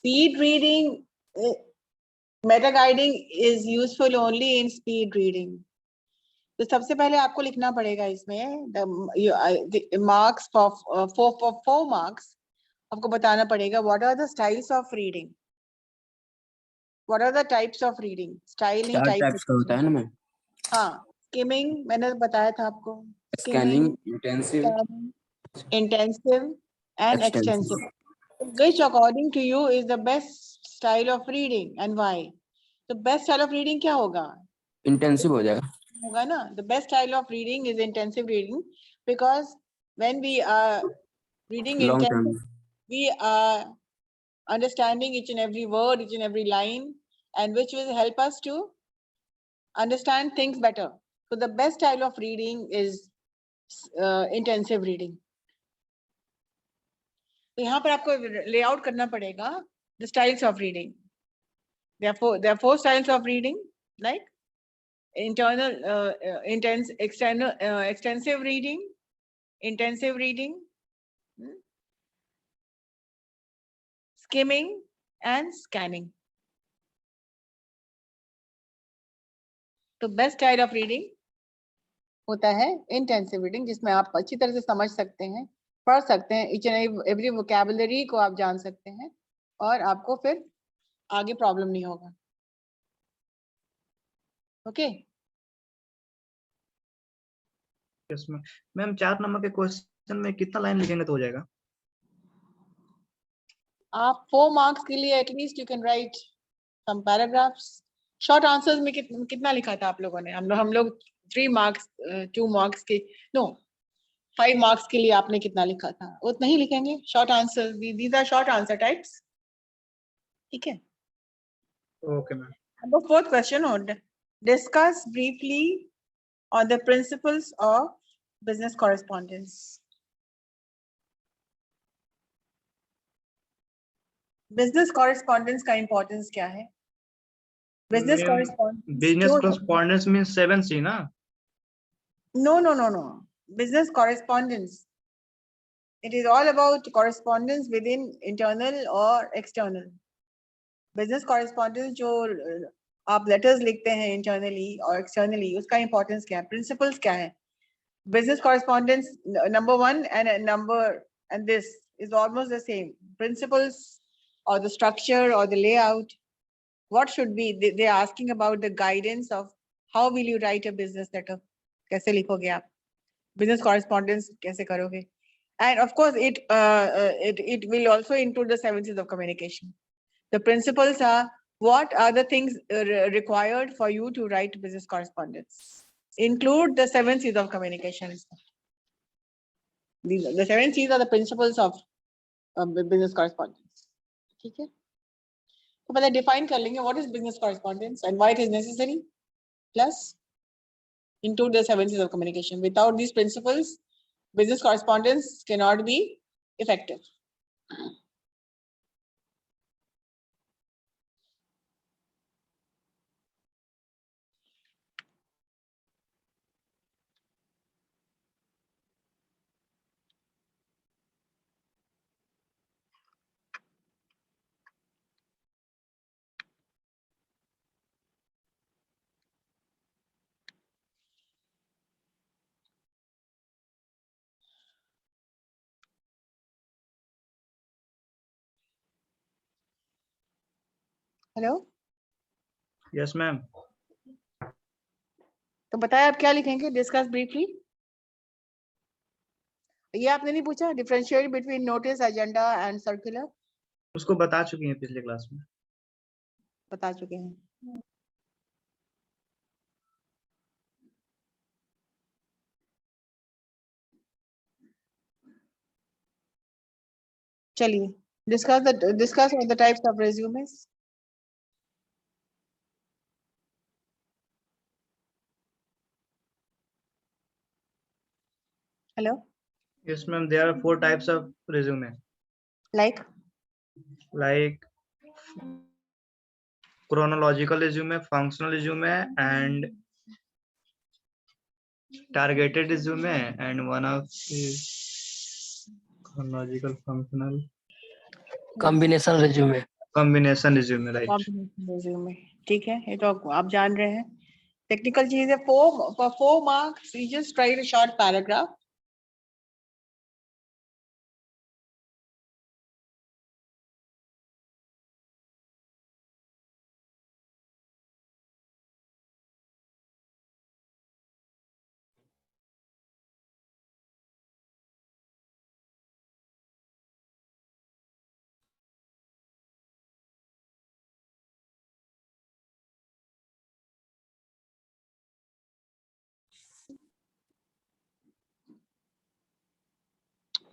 Speed reading, meta guiding is useful only in speed reading. तो सबसे पहले आपको लिखना पड़ेगा इसमें the marks for 4 marks. आपको बताना पड़ेगा what are the styles of reading. What are the types of reading? Style नहीं, types का होता है ना मैम. हाँ, skimming मैंने बताया था आपको. Scanning, intensive, intensive and extensive. Which according to you is the best style of reading and why? The best style of reading क्या होगा? Intensive हो जाएगा. होगा ना? The best style of reading is intensive reading because when we are reading intensive, we are understanding each and every word, each and every line, and which will help us to understand things better. So the best style of reading is intensive reading. तो यहाँ पर आपको layout करना पड़ेगा the styles of reading. There are four styles of reading, like internal, extensive reading, intensive reading, skimming, and scanning. तो best style of reading होता है intensive reading, जिसमें आप अच्छी तरह से समझ सकते हैं, पढ़ सकते हैं, each and every vocabulary को आप जान सकते हैं और आपको फिर आगे प्रॉब्लम नहीं होगा. Okay yes ma'am. Ma'am 4 number के क्वेश्चन में कितना लाइन लिखेंगे तो हो जाएगा? आप 4 मार्क्स के लिए at least you can write some paragraphs. Short answers में कितना लिखा था आप लोगों ने? हम लोग 3 मार्क्स 2 मार्क्स के नो 5 मार्क्स के लिए आपने कितना लिखा था? उतना ही लिखेंगे. Short answers, these are short answer types. ठीक है. Okay ma'am. Number 4th question, discuss briefly on the principles of business correspondence. Business correspondence का importance क्या है? Business correspondence means 7C ना? No. Business correspondence. It is all about correspondence within internal or external. Business correspondence जो आप letters लिखते हैं internally or externally, उसका importance क्या है? Principles क्या है? Business correspondence number 1 and this is almost the same. Principles or the structure or the layout. What should be? They are asking about the guidance of how will you write a business letter? कैसे लिखोगे आप? Business correspondence कैसे करोगे? And of course, it will also include the 7 C's of communication. The principles are what are the things required for you to write business correspondence. Include the 7 C's of communication. The 7 C's are the principles of business correspondence. ठीक है? तो पहले define कर लेंगे what is business correspondence and why it is necessary. Plus, include the 7 C's of communication. Without these principles, business correspondence cannot be effective. Hello. Yes ma'am. तो बताया आप क्या लिखेंगे? Discuss briefly. ये आपने नहीं पूछा differentiate between notice, agenda and circular? उसको बता चुकी हैं पिछले क्लास में. बता चुके हैं. चलिए discuss on the types of resumes. Hello. Yes ma'am, there are 4 types of resume. Like chronological resume, functional resume, and targeted resume, and one of is chronological, functional, combination resume. Combination resume, right? Combination resume, ठीक है, ये तो आप जान रहे हैं। Technical चीज है। 4 marks you just write a short paragraph.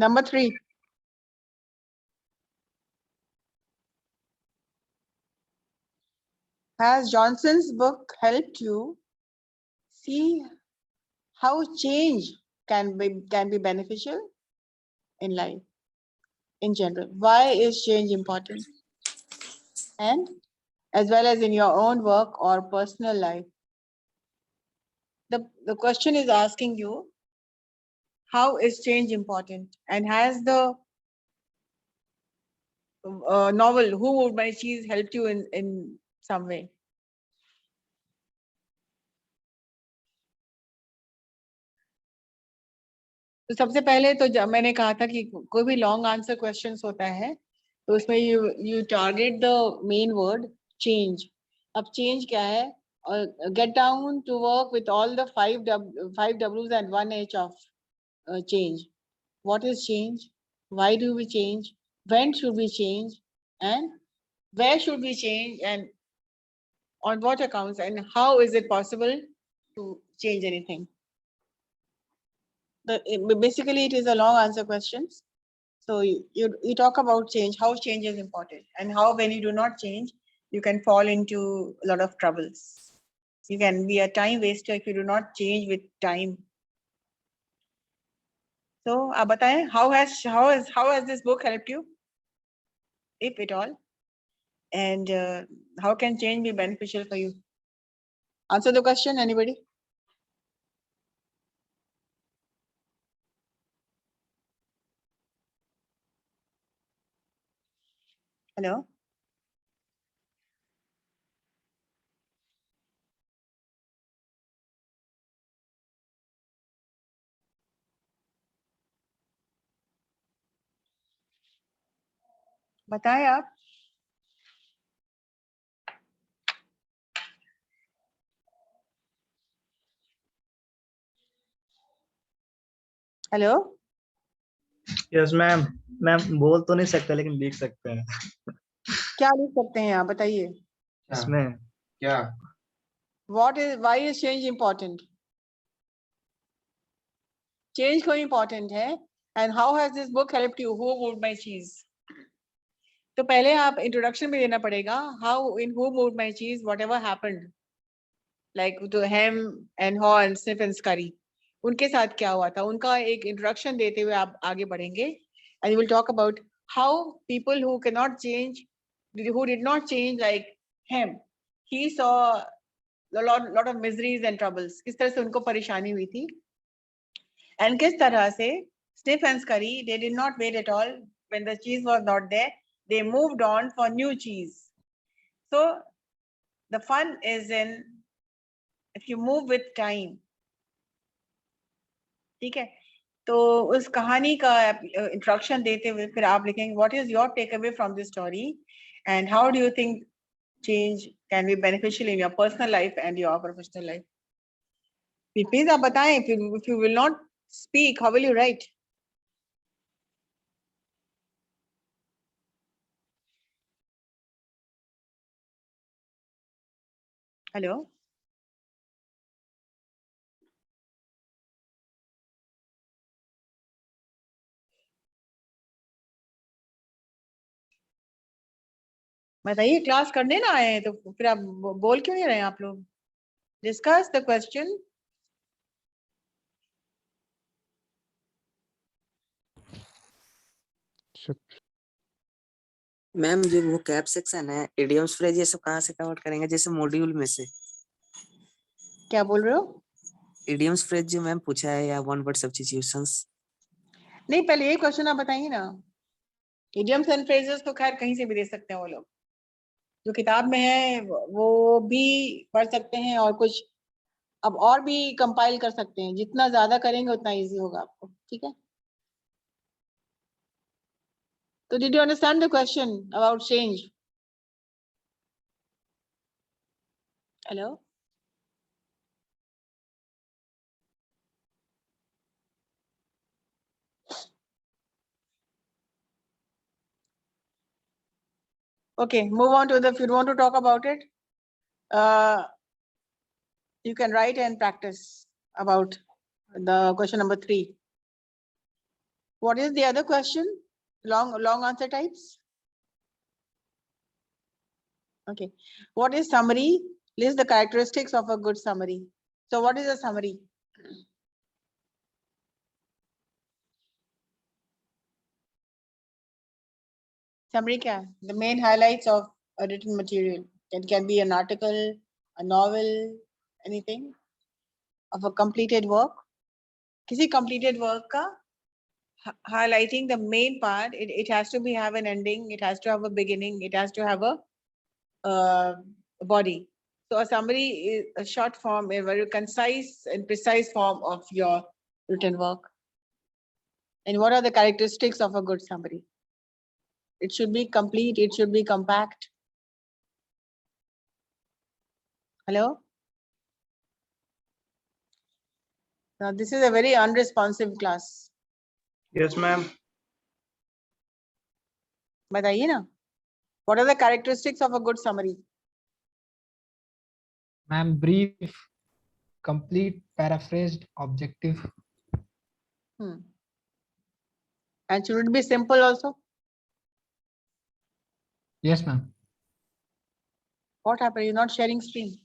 Number 3. Has Johnson's book helped you see how change can be beneficial in life in general? Why is change important? And as well as in your own work or personal life. The question is asking you, how is change important? And has the novel Who Moved My Cheese helped you in some way? तो सबसे पहले तो जब मैंने कहा था कि कोई भी लॉन्ग आंसर क्वेश्चंस होता है तो उसमें you target the main word change. अब चेंज क्या है? Get down to work with all the 5 W's and 1 H of change. What is change? Why do we change? When should we change? And where should we change? And on what accounts? And how is it possible to change anything? Basically, it is a long answer questions. So you talk about change, how change is important, and how when you do not change, you can fall into a lot of troubles. You can be a time waster if you do not change with time. So, आप बताएं, how has this book helped you, if at all, and how can change be beneficial for you? Answer the question, anybody? Hello. बताएं आप। Hello. Yes ma'am. Ma'am बोल तो नहीं सकते लेकिन लिख सकते हैं। क्या लिख सकते हैं आप बताइए? इसमें क्या? Why is change important? Change क्यों important है? And how has this book helped you? Who moved my cheese? तो पहले आप इंट्रोडक्शन में देना पड़ेगा। How in Who Moved My Cheese, whatever happened, like to hem and haw and sniff and scurry, उनके साथ क्या हुआ था, उनका एक इंट्रोडक्शन देते हुए आप आगे बढ़ेंगे। And you will talk about how people who cannot change, who did not change, like him, he saw a lot of miseries and troubles. किस तरह से उनको परेशानी हुई थी, and किस तरह से sniff and scurry, they did not wait at all when the cheese was not there. They moved on for new cheese. So the fun is in if you move with time. ठीक है, तो उस कहानी का introduction देते हुए फिर आप लिखेंगे what is your takeaway from this story and how do you think change can be beneficial in your personal life and your professional life. Please आप बताएं, if you will not speak, how will you write? Hello. बताइए, class करने ना आए हैं तो फिर आप बोल क्यों नहीं रहे हैं आप लोग? Discuss the question. मैम जो वो कैप सेक्शन है, इडियम्स फ्रेज ये सब कहाँ से कवर करेंगे? जैसे मॉड्यूल में से क्या बोल रहे हो? इडियम्स फ्रेज जो मैम पूछा है, या वन वर्ड सब्स्टिट्यूशंस? नहीं, पहले ये क्वेश्चन आप बताइए ना। इडियम्स एंड फ्रेजेस तो खैर कहीं से भी दे सकते हैं वो लोग। जो किताब में है वो भी पढ़ सकते हैं और कुछ अब और भी कंपाइल कर सकते हैं। जितना ज्यादा करेंगे उतना इजी होगा आपको। ठीक है, तो did you understand the question about change? Hello, okay, move on to the, if you want to talk about it, you can write and practice about the question number 3. What is the other question? Long answer types? Okay. What is summary? List the characteristics of a good summary. So what is a summary? Summary क्या है? The main highlights of a written material. It can be an article, a novel, anything of a completed work. किसी completed work का highlighting the main part. It has to be have an ending. It has to have a beginning. It has to have a body. So a summary is a short form, a very concise and precise form of your written work. And what are the characteristics of a good summary? It should be complete. It should be compact. Hello? Now this is a very unresponsive class. Yes, ma'am. बताइए ना. What are the characteristics of a good summary? Ma'am, brief, complete, paraphrased, objective. And should it be simple also? Yes, ma'am. What happened? You're not sharing screen.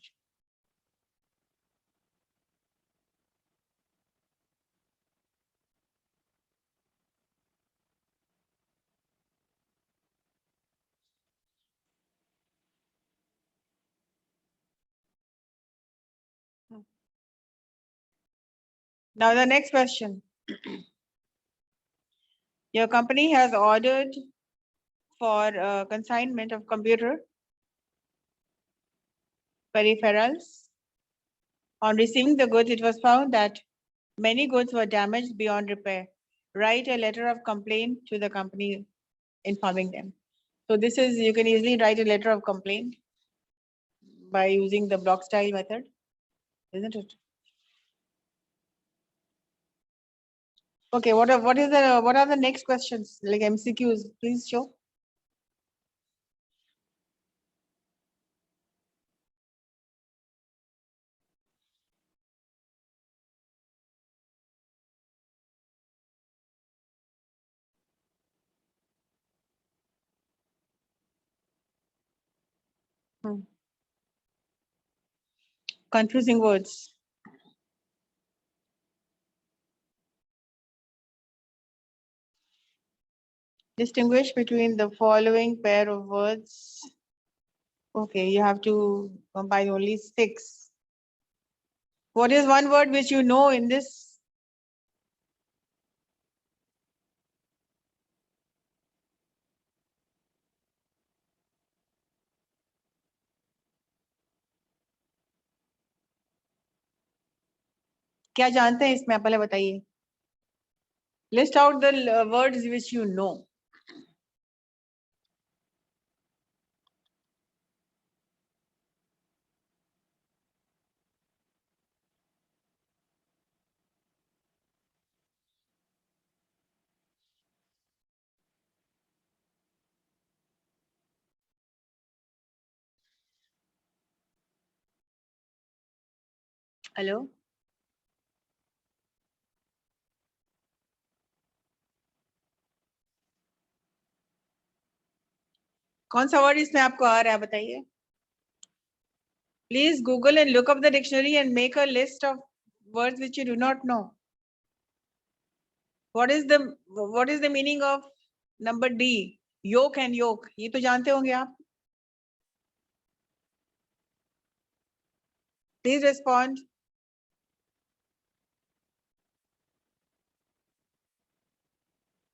Now the next question. Your company has ordered for consignment of computer peripherals. On receiving the goods, it was found that many goods were damaged beyond repair. Write a letter of complaint to the company informing them. So this is, you can easily write a letter of complaint by using the block style method, isn't it? Okay, what are the next questions, like MCQs? Please show. Confusing words. Distinguish between the following pair of words. Okay, you have to combine only 6. What is one word which you know in this? क्या जानते हैं इसमें, पहले बताइए. List out the words which you know. Hello? कौन सा word इसमें आपको आ रहा है बताइए. Please Google and look up the dictionary and make a list of words which you do not know. What is the meaning of number D? Yoke and yoke. ये तो जानते होंगे आप. Please respond.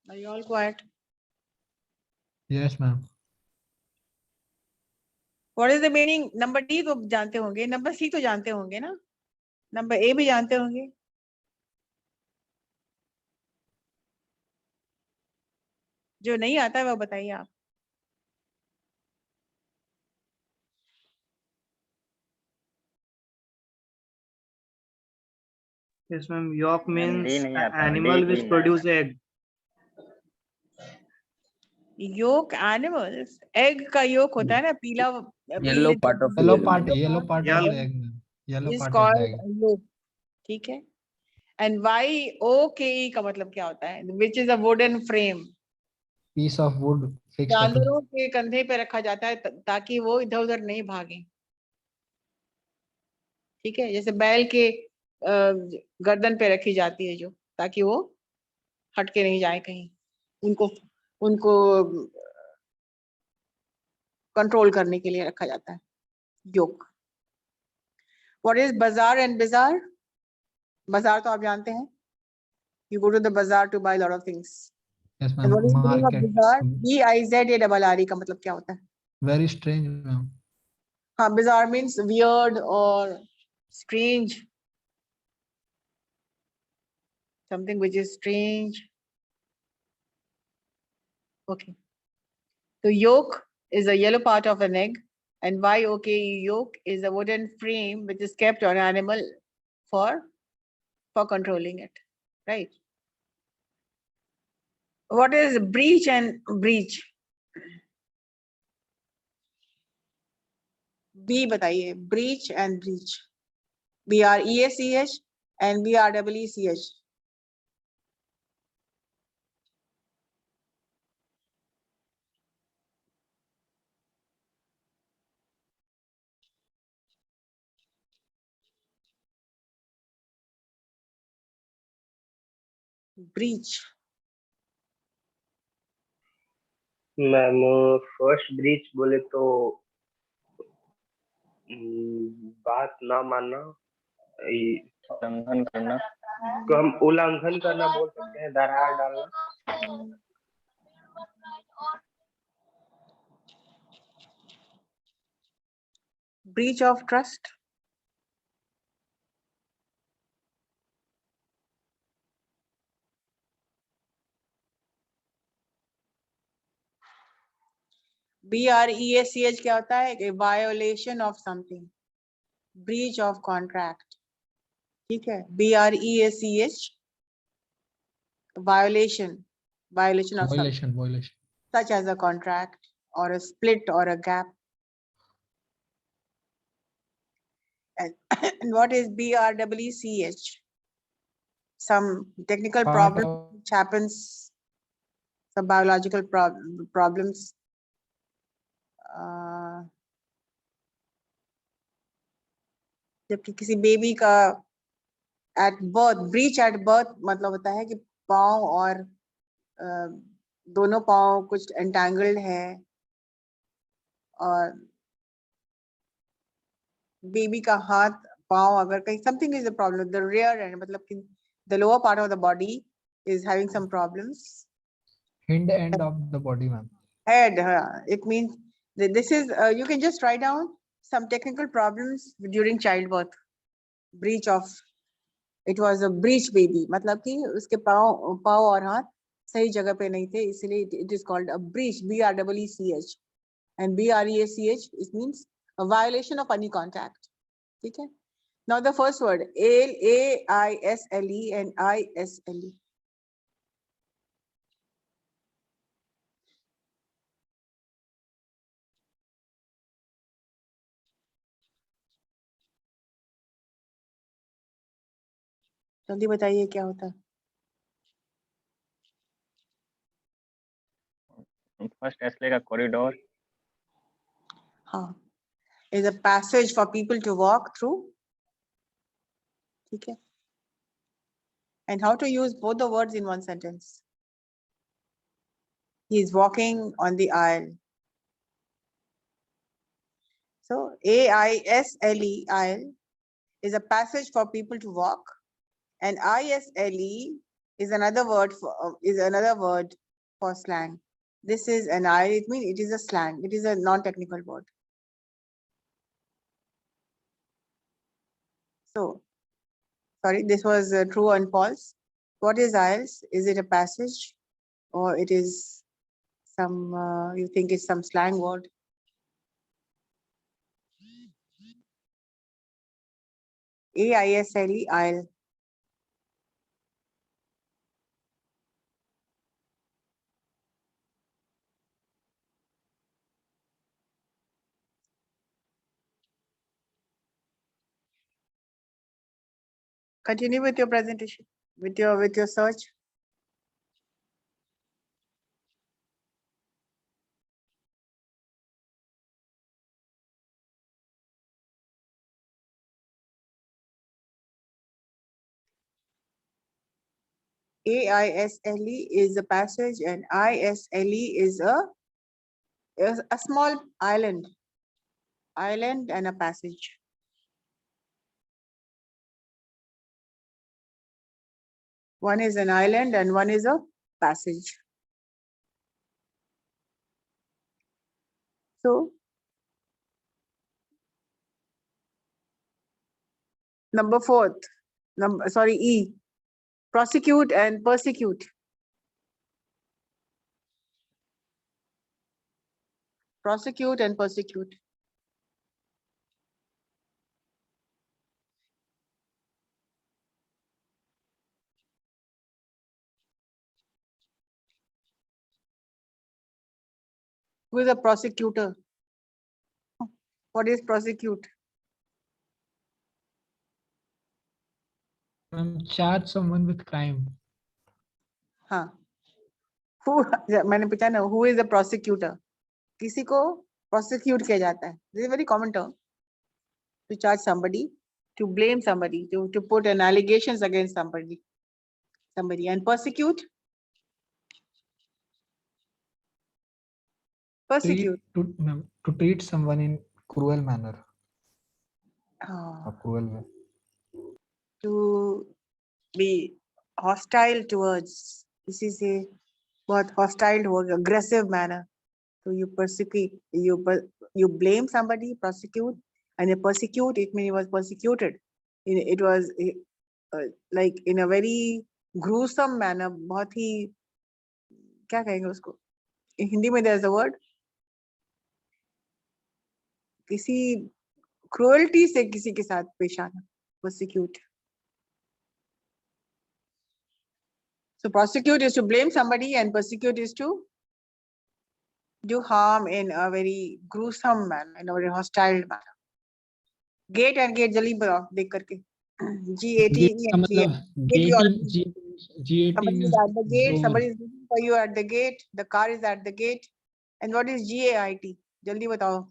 Are you all quiet? Yes, ma'am. What is the meaning? Number D तो जानते होंगे, number C तो जानते होंगे ना, number A भी जानते होंगे. जो नहीं आता है वो बताइए आप. Yes, ma'am. Yolk means नहीं आता, animal D which नहीं produce egg. Yolk animals, egg का yolk होता है ना पीला. Yellow part of Yellow egg. part of the egg, ma'am. Yellow is part of the called egg. yolk. ठीक है. And YOKE का मतलब क्या होता है? Which is a wooden frame. Piece of wood fixed up. जानवरों के कंधे पे रखा जाता है ताकि वो इधर उधर नहीं भागे. ठीक है, जैसे बैल के गर्दन पे रखी जाती है जो, ताकि वो हट के नहीं जाए कहीं, उनको कंट्रोल करने के लिए रखा जाता है yoke. What is bazaar and bazaar? बाजार तो आप जानते हैं, you go to the bazaar to buy lot of things. Yes, And ma'am. what is the meaning of Market. bazaar? BIZARRE का मतलब क्या होता है? Very strange, ma'am. हाँ, bazaar means weird or strange, something which is strange. Okay. So yolk is a yellow part of an egg, and YOK yolk is a wooden frame which is kept on an animal for controlling it, right? What is breech and breech? B बताइए, breech and breech. BREACH and BREECH. Breech. Ma'am first breach बोले तो बात ना मानना, उल्लंघन करना, तो हम उल्लंघन करना बोल सकते हैं, दरार डालना. Breach of trust. BREACH क्या होता है? Violation of something, breach of contract. ठीक है, BREACH, violation of something, Violation. such as a contract or a split or a gap. And what is BREECH? Some technical Part problem of- which happens, some biological problems. जबकि किसी baby का at birth, breach at birth मतलब होता है कि पाँव और दोनों पाँव कुछ entangled है और बेबी का हाथ पाँव अगर कहीं something is the problem, the rear end मतलब कि the lower part of the body is having some problems. Hind end of the body, ma'am. Head, it means that this is you can just write down some technical problems during childbirth. Breach of, it was a breech baby मतलब कि उसके पाँव और हाथ सही जगह पे नहीं थे, इसलिए it is called a breach, BREECH. And BREACH, it means a violation of any contact. ठीक है. Now the first word, AISLE and ISLE. जल्दी बताइए क्या होता है. फर्स्ट एस्ले का कॉरिडोर. हाँ, is a passage for people to walk through. ठीक है. And how to use both the words in one sentence. He is walking on the aisle. So AISLE, aisle, is a passage for people to walk, and ISLE is another word for slang. This is an aisle. It means it is a slang. It is a non-technical word. So, sorry, this was true and false. What is IELTS? Is it a passage or it is some, you think it's some slang word? AISLE, IELTS. Continue with your presentation, with your search. AISLE is a passage and ISLE is a small island and a passage. One is an island and one is a passage. So, number fourth, E, prosecute and persecute. Prosecute and persecute. Who is a prosecutor? What is prosecute? Charge someone with crime. हाँ. Who? मैंने पूछा ना. Who is a prosecutor? किसी को prosecute किया जाता है. This is a very common term. To charge somebody, to blame somebody, to put an allegations against somebody. And persecute. Persecute. To treat someone in cruel manner. A cruel way. To be hostile towards, किसी से बहुत hostile towards, aggressive manner. So you persecute, you blame somebody, prosecute, and you persecute, it means he was persecuted. It was like in a very gruesome manner, बहुत ही, क्या कहेंगे उसको? In Hindi में there's a word. किसी cruelty से किसी के साथ पेश आना, persecute. So prosecute is to blame somebody and persecute is to do harm in a very gruesome manner, in a very hostile manner. Gate and gate जल्दी बताओ देख करके. GATE and GAT somebody is means at the gate, door. somebody is looking for you at the gate, the car is at the gate. And what is GAIT? जल्दी बताओ.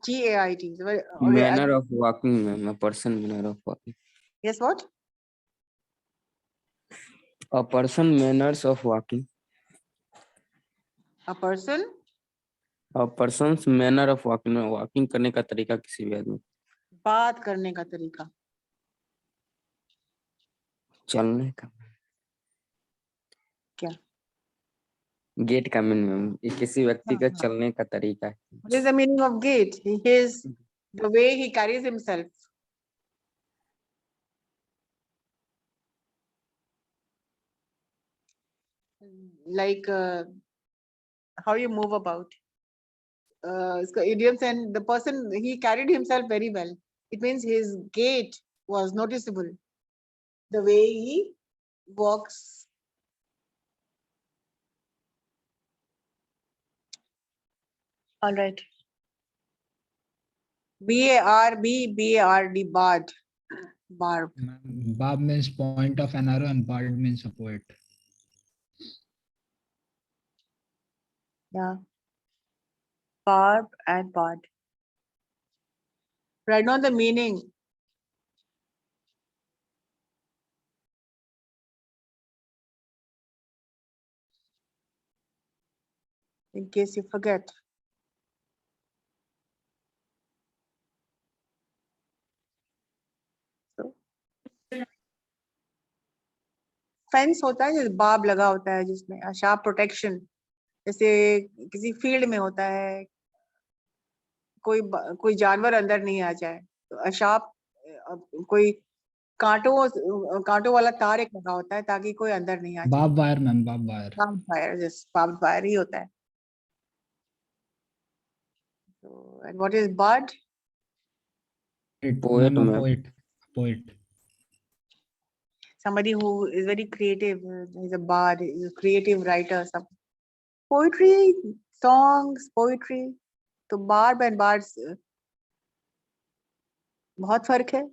GAIT. Manner of walking, ma'am. A person manner of walking. Yes, what? A person manners of walking. A person. A person's manner of walking. Walking करने का तरीका किसी भी आदमी. बात करने का तरीका. चलने का. क्या? गेट का मीन मैम. ये किसी व्यक्ति का चलने का तरीका है. What is the meaning of gate? His, the way he carries himself. Like how you move about. Idioms and the person, he carried himself very well. It means his gait was noticeable. The way he walks. All right. BARD, bard. Barb. Barb means point of an arrow and bard means a poet. Yeah. Barb and bard. Write down the meaning. In case you forget. So, fence होता है जैसे बाब लगा होता है जिसमें sharp protection, जैसे किसी फील्ड में होता है, कोई जानवर अंदर नहीं आ जाए, तो शार्प कोई कांटों वाला तार एक लगा होता है ताकि कोई अंदर नहीं आ जाए। बाब वायर मैम, बाब वायर। बाब वायर, जस्ट बाब वायर ही होता है। So, and what is bud? Poet, ma'am, ma'am. Poet, poet. Somebody who is very creative, is a bard, is a creative writer. Some poetry, songs, poetry. तो barb and bards बहुत फर्क है।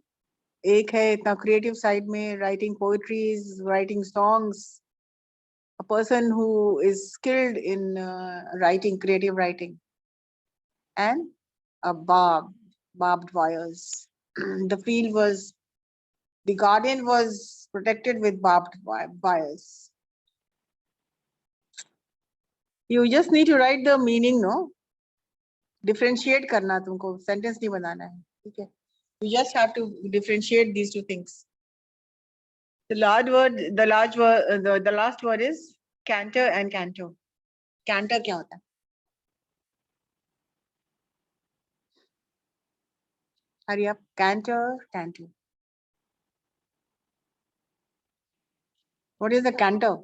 एक है इतना creative side में writing poetries, writing songs. A person who is skilled in writing, creative writing, and a barbed wires. The garden was protected with barbed wires. You just need to write the meaning, no? Differentiate करना तुमको, sentence नहीं बनाना है, ठीक है? You just have to differentiate these two things. The last word is canter and canto. Canter क्या होता है? Hurry up. Canter, canto. What is the canter?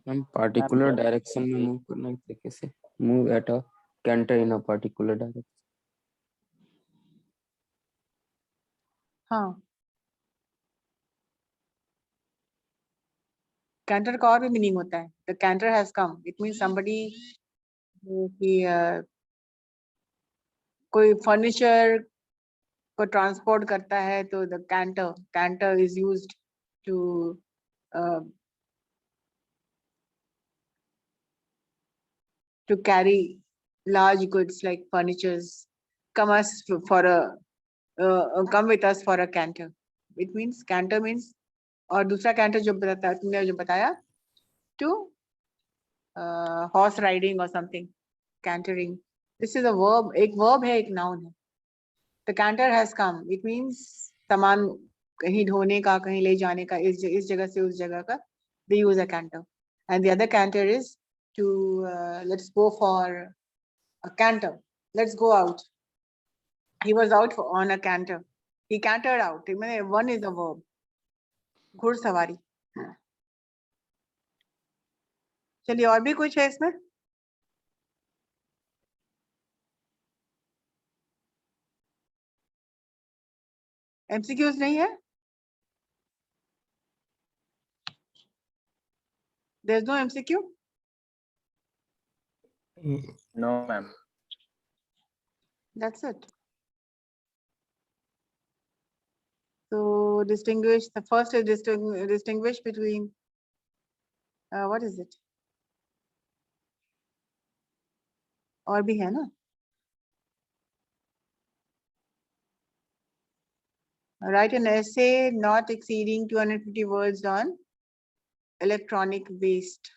हम particular direction में move करना एक तरीके से, move at a canter in a particular direction. हाँ, canter का और भी मीनिंग होता है. The canter has come. It means somebody कोई furniture को transport करता है तो the canter is used to carry large goods like furnitures. Come with us for a canter. It means canter means, और दूसरा canter जो बताया तुमने, जो बताया to horse riding or something, cantering. This is a verb. एक verb है, एक noun है. The canter has come. It means सामान कहीं ढोने का, कहीं ले जाने का, इस जगह से उस जगह का. They use a canter. And the other canter is to let's go for a canter. Let's go out. He was out on a canter. He cantered out. One is a verb. घुड़सवारी. चलिए, और भी कुछ है इसमें? MCQs नहीं है? There's no MCQ? No, ma'am. That's it. So distinguish, the first is distinguish between, what is it? और भी है ना? Write an essay not exceeding 250 words on electronic waste.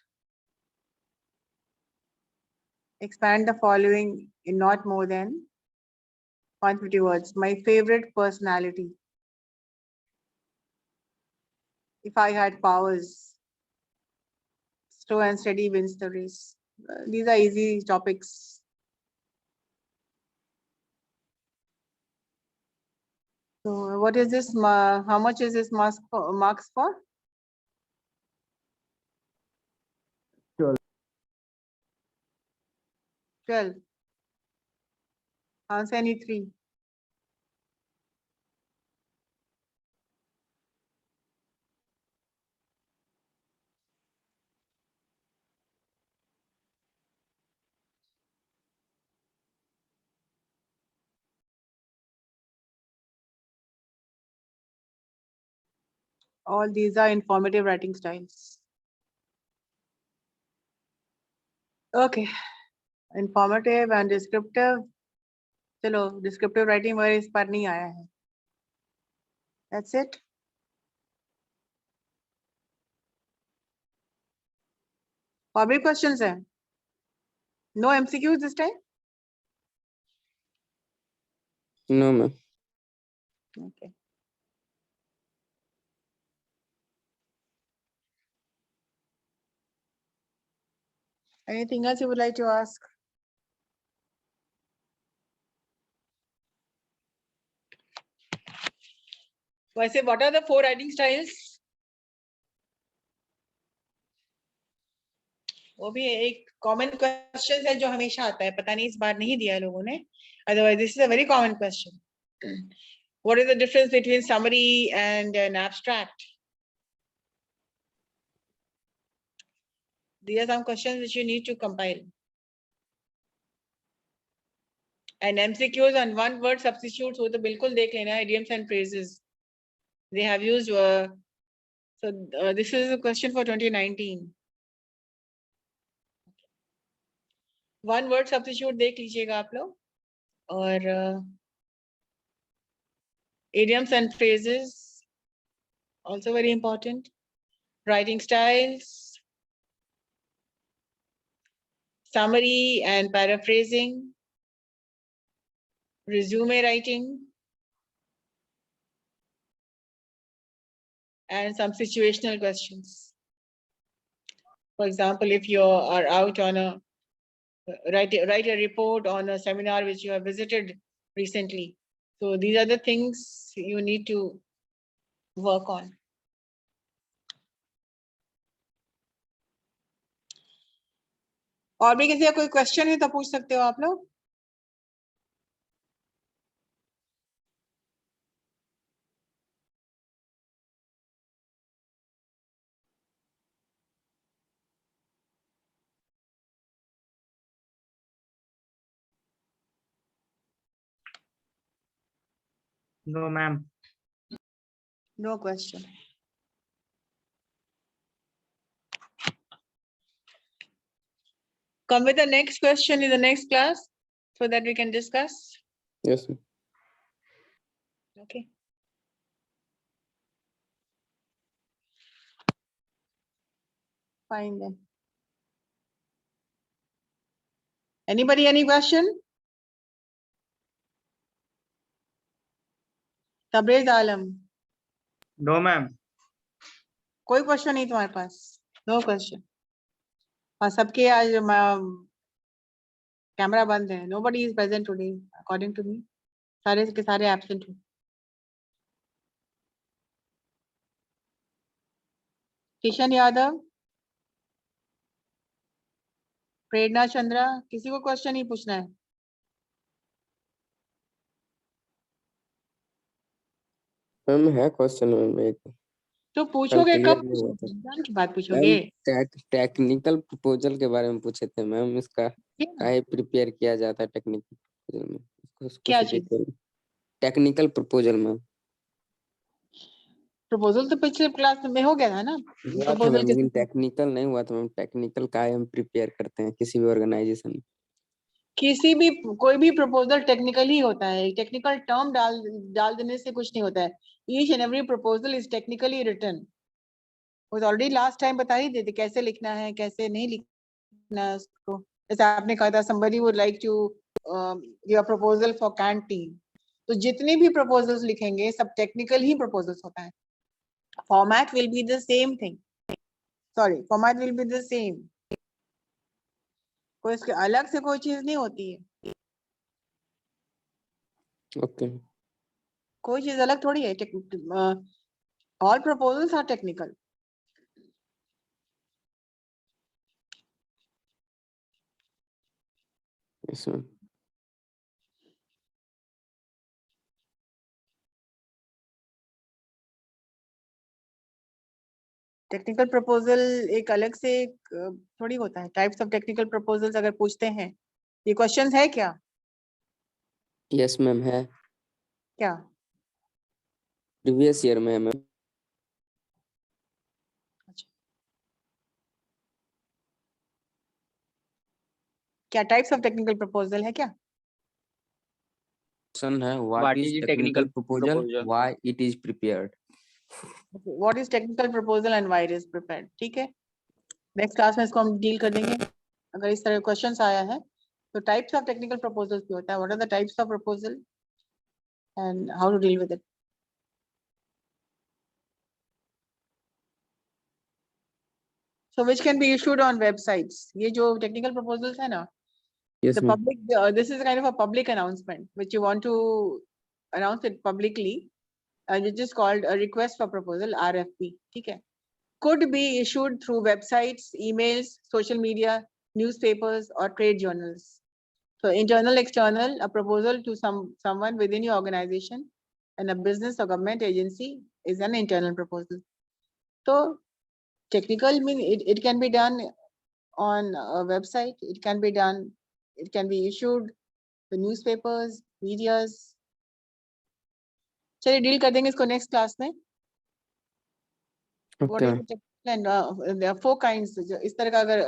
Expand the following in not more than 150 words. My favorite personality. If I had powers. Slow and steady wins the race. These are easy topics. So what is this? How much is this marks for? 12. Answer any 3. All these are informative writing styles. Okay, informative and descriptive. चलो, descriptive writing वगैरह इस पर नहीं आया है. That's it. Public questions है? No MCQs this time? No, ma'am. Okay. Anything else you would like to ask? वैसे what are the 4 writing styles? वो भी एक कॉमन क्वेश्चन है जो हमेशा आता है, पता नहीं इस बार नहीं दिया लोगों ने, otherwise this is a very common question. What is the difference between summary and an abstract? These are some questions which you need to compile. And MCQs and one word substitutes हो तो बिल्कुल देख लेना, idioms and phrases. They have used, this is a question for 2019. One word substitute देख लीजिएगा आप लोग, और idioms and phrases also very important. Writing styles, summary and paraphrasing, resume writing, and some situational questions. For example, if you are out on a write a report on a seminar which you have visited recently. So these are the things you need to work on. और भी किसी का कोई question है तो पूछ सकते हो आप लोग. No, ma'am. No question. Come with the next question in the next class so that we can discuss. Yes, ma'am. Okay. Fine then. Anybody, any question? Tabriz Alam. No, ma'am. कोई question नहीं तुम्हारे पास? No question. हाँ, सबके आज camera बंद है. Nobody is present today according to me. सारे के सारे एब्सेंट हैं. किशन यादव, प्रेरणा चंद्रा, किसी को क्वेश्चन नहीं पूछना है? मैम है क्वेश्चन मैम एक. तो कल पूछोगे क्लियर कब? नहीं हुआ था एग्जाम की बात पूछोगे? मैम. टेक्निकल प्रपोजल के बारे में पूछे थे मैम. इसका काहे प्रिपेयर किया जाता है टेक्निकल प्रपोजल में? क्या चीज? टेक्निकल प्रपोजल में. प्रपोजल तो पिछले क्लास में हो गया था ना. हुआ था प्रपोजल मैम, लेकिन टेक्निकल नहीं हुआ था मैम. टेक्निकल काहे हम प्रिपेयर करते हैं किसी भी ऑर्गेनाइजेशन में? किसी भी कोई भी प्रपोजल टेक्निकल ही होता है. टेक्निकल टर्म डाल देने से कुछ नहीं होता है. Each and every proposal is technically written. वो ऑलरेडी लास्ट टाइम बता ही देते कैसे लिखना है, कैसे नहीं लिखना है उसको. जैसे आपने कहा था somebody would like to give a proposal for canteen. तो जितने भी प्रपोजल्स लिखेंगे सब टेक्निकल ही प्रपोजल्स होता है. Format will be the same thing. Sorry, format will be the same. कोई इसके अलग से कोई चीज नहीं होती है. ओके. कोई चीज अलग थोड़ी है. All proposals are technical. Yes ma'am. Technical proposal एक अलग से थोड़ी होता है. टाइप्स ऑफ टेक्निकल प्रपोजल्स अगर पूछते हैं, ये क्वेश्चंस है क्या? यस मैम है. क्या प्रीवियस ईयर में है मैम. क्या टाइप्स ऑफ टेक्निकल प्रपोजल है क्या? क्वेश्चन है what is technical proposal, why it is prepared. What is technical proposal and why it is prepared. ठीक है, नेक्स्ट क्लास में इसको हम डील कर देंगे. अगर इस तरह क्वेश्चंस आया है तो टाइप्स ऑफ टेक्निकल प्रपोजल्स भी होता है. What are the types of proposal and how to deal with it. So which can be issued on websites. ये जो technical proposals है ना, Yes, the ma'am. public, this is kind of a public announcement which you want to announce it publicly, and it is called a request for proposal, RFP. ठीक है? Could be issued through websites, emails, social media, newspapers, or trade journals. So internal, external, a proposal to someone within your organization and a business or government agency is an internal proposal. So technical mean it can be done on a website, it can be done, it can be issued the newspapers, medias. चलिए deal कर देंगे इसको next class में. What Okay, is ma'am. the technical and there are 4 kinds. इस तरह का अगर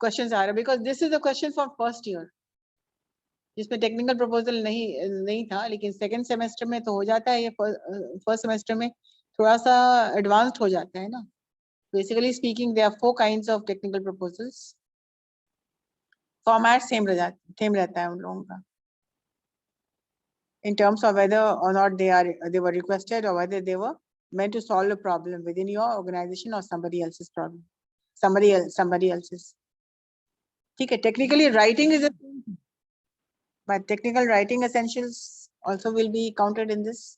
questions आ रहे, because this is a question for first year, जिसमें technical proposal नहीं था, लेकिन second semester में तो हो जाता है, ये first semester में थोड़ा सा advanced हो जाता है ना. Basically speaking, there are 4 kinds of technical proposals. Format same रहता है उन लोगों का. In terms of whether or not they were requested or whether they were meant to solve a problem within your organization or somebody else's problem. Somebody else's. ठीक है, technically writing is a thing, but technical writing essentials also will be counted in this.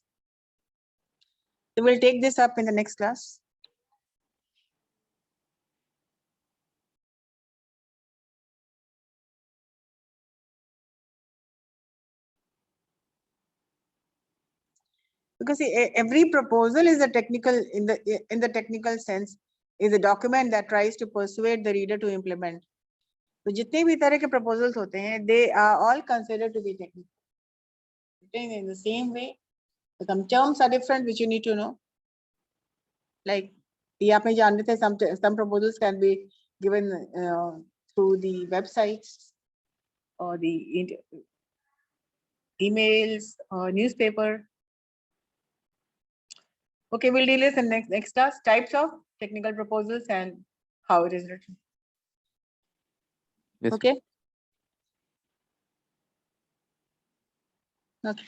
So we'll take this up in the next class. Because see, every proposal is a technical in the technical sense is a document that tries to persuade the reader to implement. तो जितने भी तरह के proposals होते हैं, they are all considered to be technical. In the same way, some terms are different which you need to know. Like ये आप में जान रहे थे, some proposals can be given through the websites or the emails or newspaper. Okay, we'll deal with in next class types of technical proposals and how it is written. Yes, ma'am. Okay. Okay.